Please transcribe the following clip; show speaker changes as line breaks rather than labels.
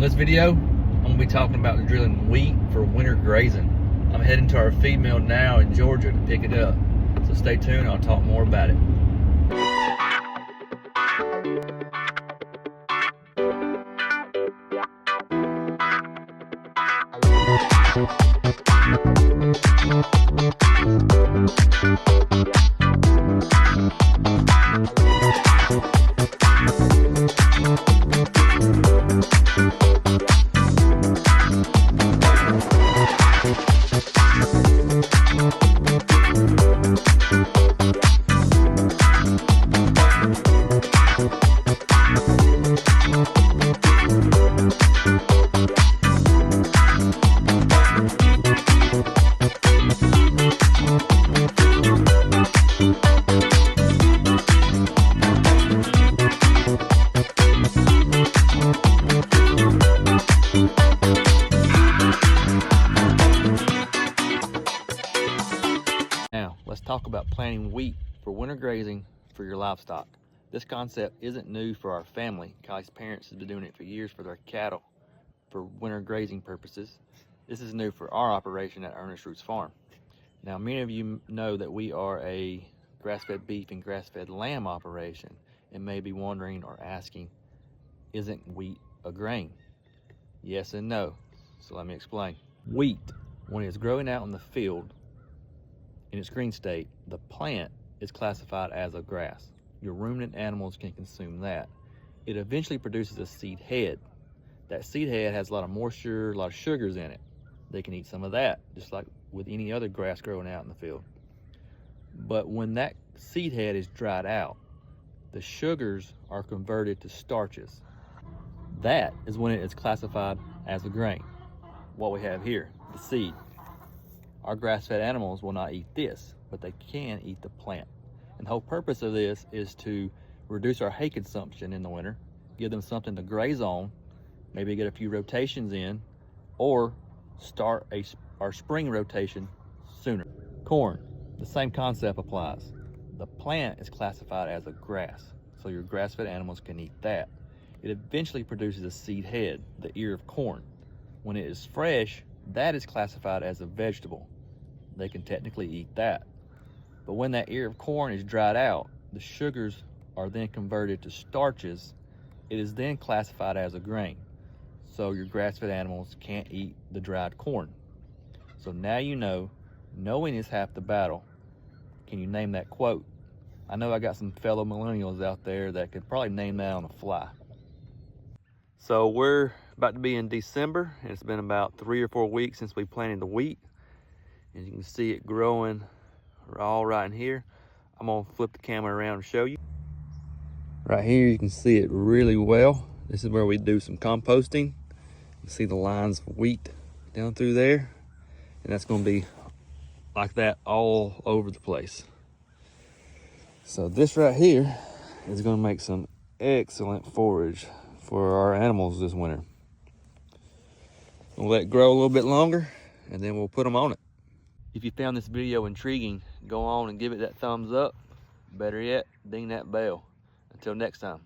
this video, I'm going to be talking about drilling wheat for winter grazing. I'm heading to our feed mill now in Georgia to pick it up. So stay tuned, I'll talk more about it. Now, let's talk about planting wheat for winter grazing for your livestock. This concept isn't new for our family. Kylie's parents have been doing it for years for their cattle for winter grazing purposes. This is new for our operation at Ernest Roots Farm. Now, many of you know that we are a grass-fed beef and grass-fed lamb operation and may be wondering or asking, isn't wheat a grain? Yes and no. So let me explain. Wheat, when it's growing out in the field, in its green state, the plant is classified as a grass. Your ruminant animals can consume that. It eventually produces a seed head. That seed head has a lot of moisture, a lot of sugars in it. They can eat some of that, just like with any other grass growing out in the field. But when that seed head is dried out, the sugars are converted to starches. That is when it is classified as a grain. What we have here, the seed. Our grass-fed animals will not eat this, but they can eat the plant. And the whole purpose of this is to reduce our hay consumption in the winter, give them something to graze on, maybe get a few rotations in, or start our spring rotation sooner. Corn, the same concept applies. The plant is classified as a grass, so your grass-fed animals can eat that. It eventually produces a seed head, the ear of corn. When it is fresh, that is classified as a vegetable. They can technically eat that. But when that ear of corn is dried out, the sugars are then converted to starches. It is then classified as a grain. So your grass-fed animals can't eat the dried corn. So now you know, knowing is half the battle. Can you name that quote? I know I got some fellow millennials out there that could probably name that on the fly. So we're about to be in December, and it's been about 3 or 4 weeks since we planted the wheat. And you can see it growing all right in here. I'm gonna flip the camera around and show you. Right here, you can see it really well. This is where we do some composting. You see the lines of wheat down through there. And that's gonna be like that all over the place. So this right here is gonna make some excellent forage for our animals this winter. We'll let it grow a little bit longer and then we'll put them on it. If you found this video intriguing, go on and give it that thumbs up. Better yet, ding that bell. Until next time.